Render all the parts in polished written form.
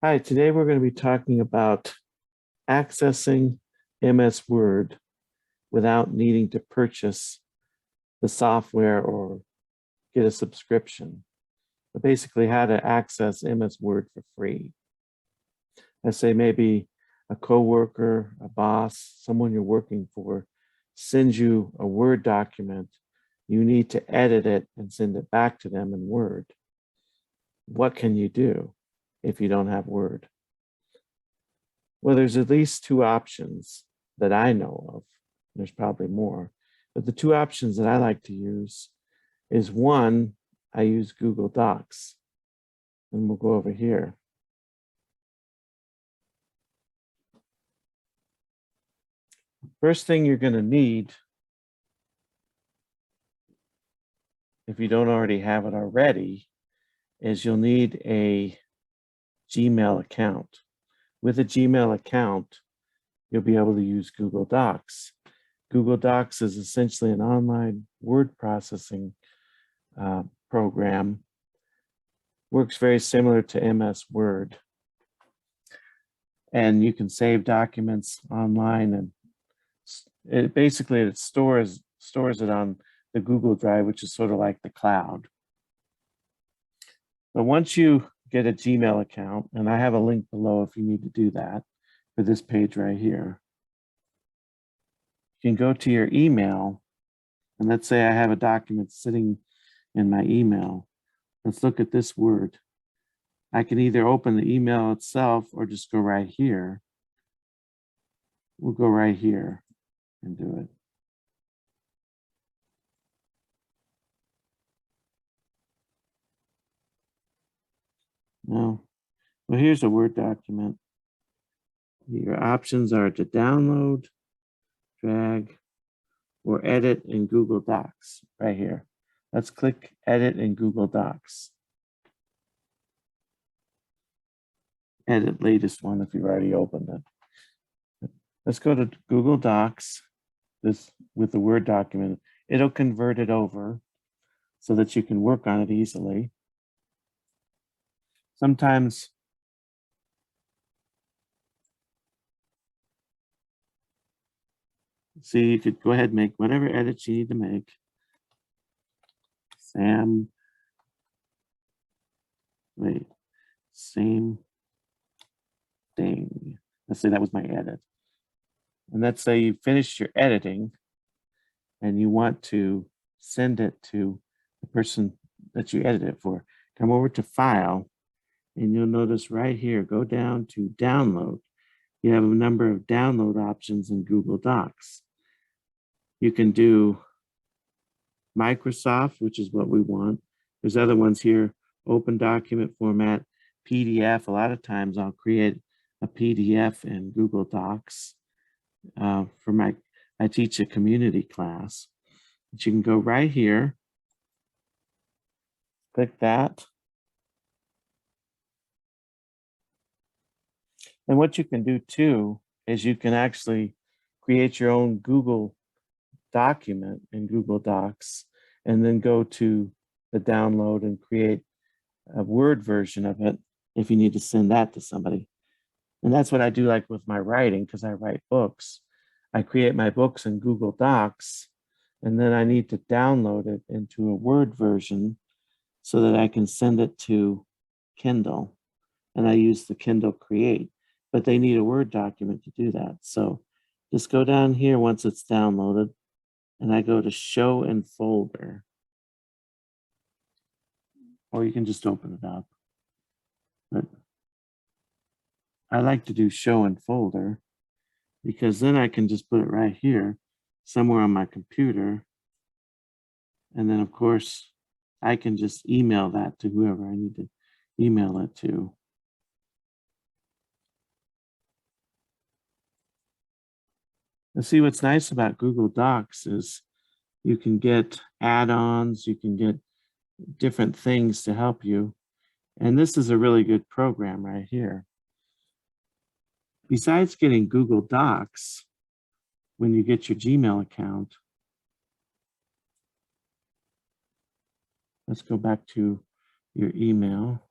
Hi, today we're going to be talking about accessing MS Word without needing to purchase the software or get a subscription. But basically how to access MS Word for free. Let's say maybe a coworker, a boss, someone you're working for sends you a Word document. You need to edit it and send it back to them in Word. What can you do if you don't have Word? Well, there's at least two options that I know of. There's probably more, but the two options that I like to use is one, I use Google Docs, and we'll go over here. First thing you're going to need, if you don't already have it already, is you'll need a Gmail account. With a Gmail account, you'll be able to use Google Docs. Google Docs is essentially an online word processing program. Works very similar to MS Word. And you can save documents online, and it stores it on the Google Drive, which is sort of like the cloud. But once you get a Gmail account, and I have a link below if you need to do that for this page right here, you can go to your email, and let's say I have a document sitting in my email. Let's look at this Word. I can either open the email itself or just go right here. We'll go right here and do it. No. Well, here's a Word document. Your options are to download, drag, or edit in Google Docs right here. Let's click edit in Google Docs. Edit latest one if you've already opened it. Let's go to Google Docs, this with the Word document. It'll convert it over so that you can work on it easily. Sometimes see, you could go ahead and make whatever edits you need to make. Same thing. Let's say that was my edit. And let's say you finished your editing and you want to send it to the person that you edited it for. Come over to File, and you'll notice right here, go down to Download. You have a number of download options in Google Docs. You can do Microsoft, which is what we want. There's other ones here, open document format, PDF. A lot of times I'll create a PDF in Google Docs I teach a community class. But you can go right here, click that. And what you can do too is you can actually create your own Google document in Google Docs and then go to the download and create a Word version of it if you need to send that to somebody. And that's what I do like with my writing, because I write books. I create my books in Google Docs, and then I need to download it into a Word version so that I can send it to Kindle. And I use the Kindle Create, but they need a Word document to do that. So just go down here once it's downloaded, and I go to Show in Folder. Or you can just open it up. But I like to do Show in Folder because then I can just put it right here somewhere on my computer. And then, of course, I can just email that to whoever I need to email it to. And see, what's nice about Google Docs is you can get add-ons, you can get different things to help you. And this is a really good program right here. Besides getting Google Docs, when you get your Gmail account, let's go back to your email.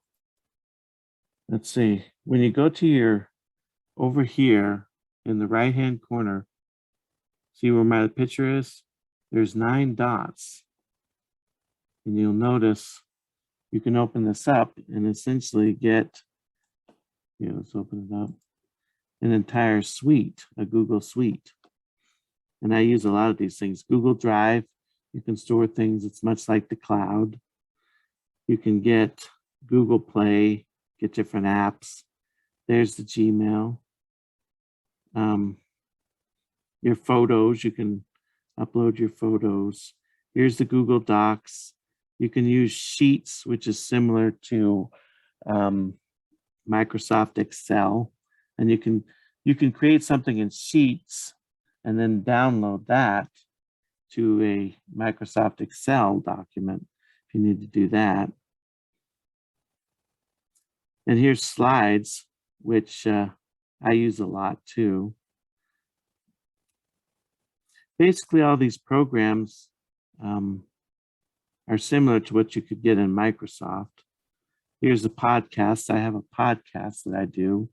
let's see, when you go to your, over here in the right-hand corner, see where my picture is? There's 9 dots. And you'll notice you can open this up and essentially get, let's open it up, an entire suite, a Google suite. And I use a lot of these things. Google Drive, you can store things. It's much like the cloud. You can get Google Play, get different apps. There's the Gmail. Your photos, you can upload your photos. Here's the Google Docs. You can use Sheets, which is similar to Microsoft Excel. And you can create something in Sheets and then download that to a Microsoft Excel document if you need to do that. And here's Slides, which I use a lot too. Basically, all these programs are similar to what you could get in Microsoft. Here's a podcast. I have a podcast that I do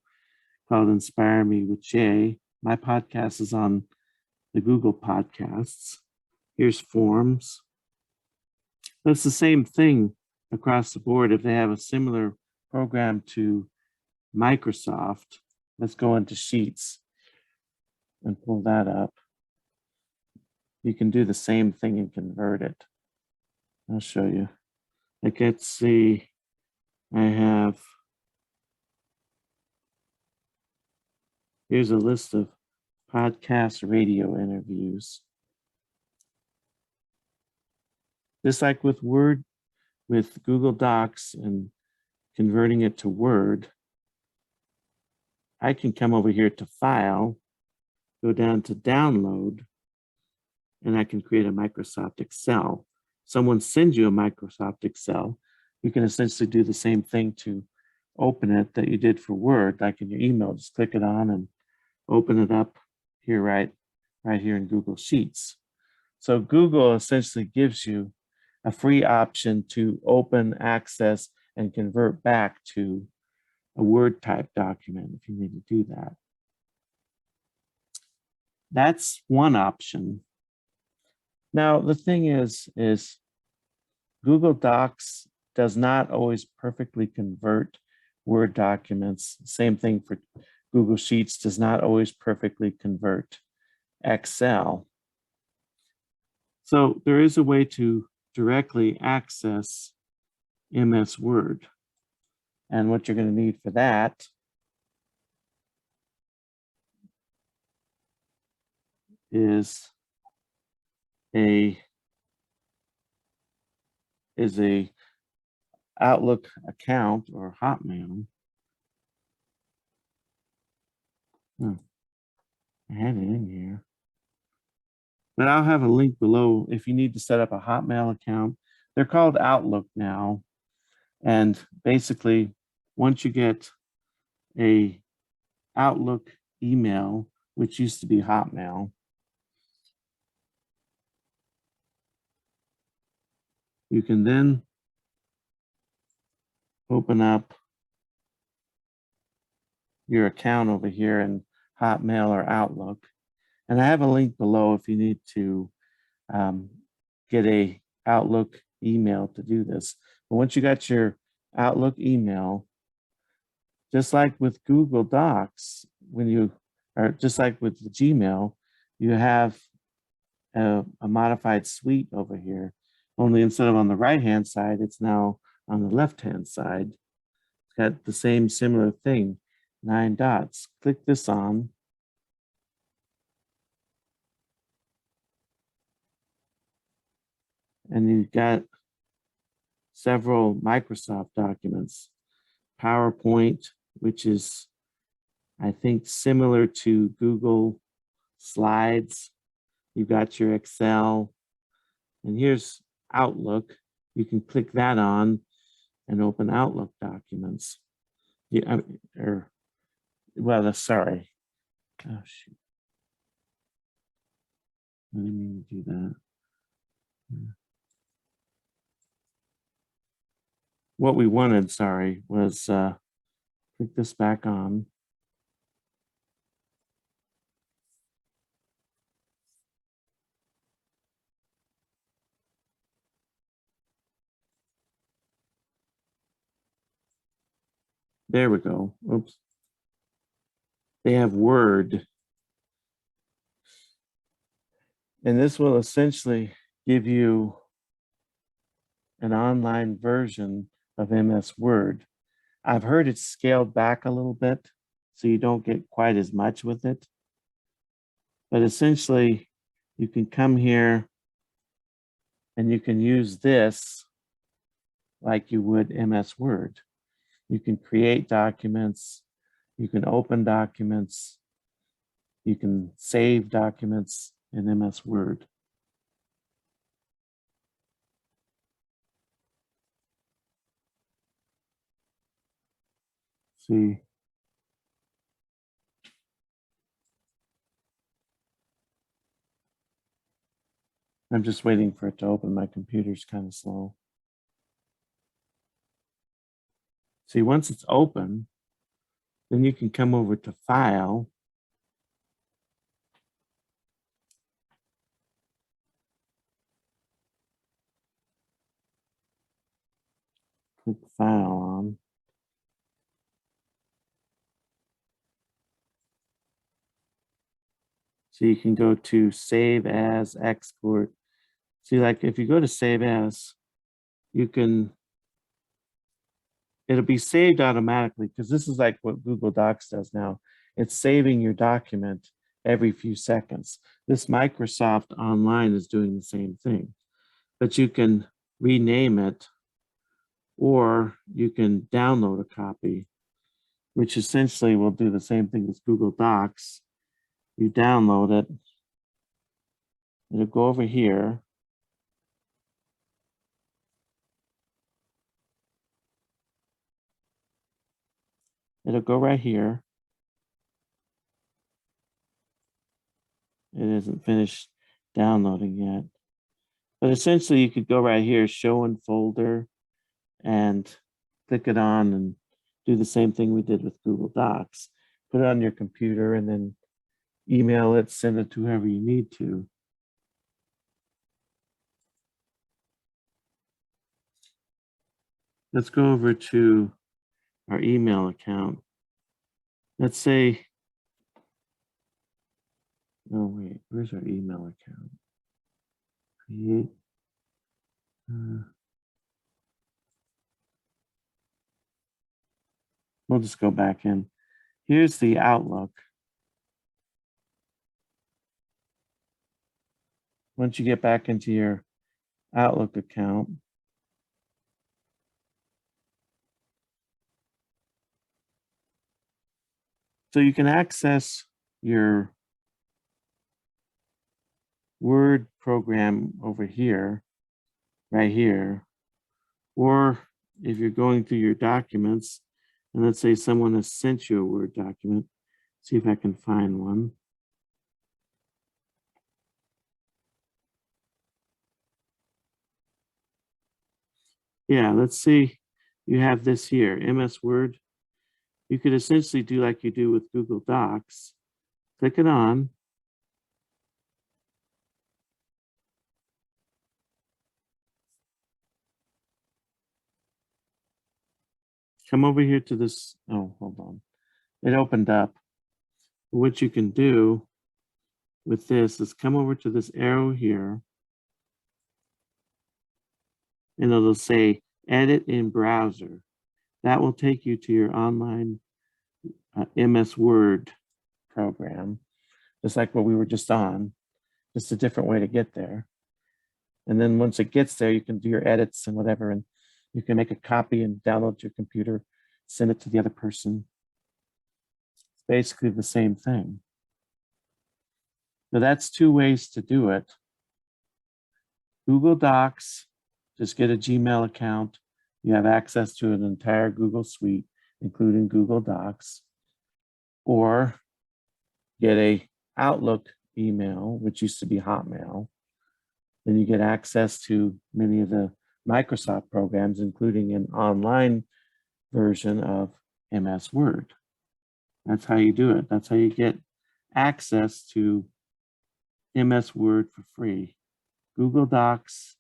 called Inspire Me with Jay. My podcast is on the Google Podcasts. Here's Forms. But it's the same thing across the board. If they have a similar program to Microsoft, let's go into Sheets and pull that up. You can do the same thing and convert it. I'll show you. Like, let's see, I have, here's a list of podcast radio interviews. Just like with Word, with Google Docs and converting it to Word, I can come over here to File, go down to Download, and I can create a Microsoft Excel. Someone sends you a Microsoft Excel, you can essentially do the same thing to open it that you did for Word, like in your email. Just click it on and open it up here, right here in Google Sheets. So Google essentially gives you a free option to open, access, and convert back to a Word type document if you need to do that. That's one option. Now, the thing is Google Docs does not always perfectly convert Word documents. Same thing for Google Sheets, does not always perfectly convert Excel. So there is a way to directly access MS Word. And what you're going to need for that is a Outlook account or Hotmail. I had it in here. But I'll have a link below if you need to set up a Hotmail account. They're called Outlook now. And basically, once you get a Outlook email, which used to be Hotmail, you can then open up your account over here in Hotmail or Outlook. And I have a link below if you need to get a Outlook email to do this. But once you got your Outlook email, just like with Google Docs, just like with the Gmail, you have a modified suite over here. Only instead of on the right-hand side, it's now on the left-hand side. It's got the same similar thing, 9 dots. Click this on. And you've got several Microsoft documents. PowerPoint, which is, I think, similar to Google Slides. You've got your Excel. And here's Outlook. You can click that on and open Outlook documents. Sorry. Oh, shoot. I didn't mean to do that. What we wanted, sorry, was Click this back on. There we go. Oops. They have Word. And this will essentially give you an online version of MS Word. I've heard it's scaled back a little bit, so you don't get quite as much with it. But essentially, you can come here and you can use this like you would MS Word. You can create documents, you can open documents, you can save documents in MS Word. See, I'm just waiting for it to open. My computer's kind of slow. See, once it's open, then you can come over to File. Click File on. So you can go to Save As, Export. See, like if you go to Save As, you can, it'll be saved automatically because this is like what Google Docs does now. It's saving your document every few seconds. This Microsoft Online is doing the same thing, but you can rename it or you can download a copy, which essentially will do the same thing as Google Docs. You download it, it'll go over here. It'll go right here. It isn't finished downloading yet. But essentially you could go right here, show in folder, and click it on and do the same thing we did with Google Docs. Put it on your computer and then email it, send it to whoever you need to. Let's go over to our email account. Let's say, oh wait, where's our email account? Create. We'll just go back in. Here's the Outlook. Once you get back into your Outlook account, so you can access your Word program over here, right here, or if you're going through your documents, and let's say someone has sent you a Word document, see if I can find one. Yeah, let's see, you have this here, MS Word. You could essentially do like you do with Google Docs. Click it on. Come over here to this, oh, hold on. It opened up. What you can do with this is come over to this arrow here, and it'll say edit in browser. That will take you to your online MS Word program, just like what we were just on, just a different way to get there. And then once it gets there, you can do your edits and whatever, and you can make a copy and download to your computer, send it to the other person. It's basically the same thing. Now that's two ways to do it. Google Docs, just get a Gmail account. You have access to an entire Google suite, including Google Docs, or get a Outlook email, which used to be Hotmail. Then you get access to many of the Microsoft programs, including an online version of MS Word. That's how you do it. That's how you get access to MS Word for free. Google Docs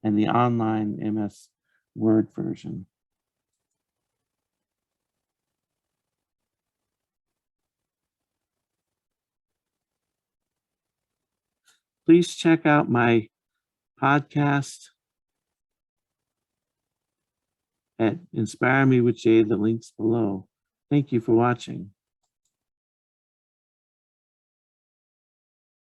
and the online MS Word version. Please check out my podcast at Inspire Me with Jay. The link's below. Thank you for watching.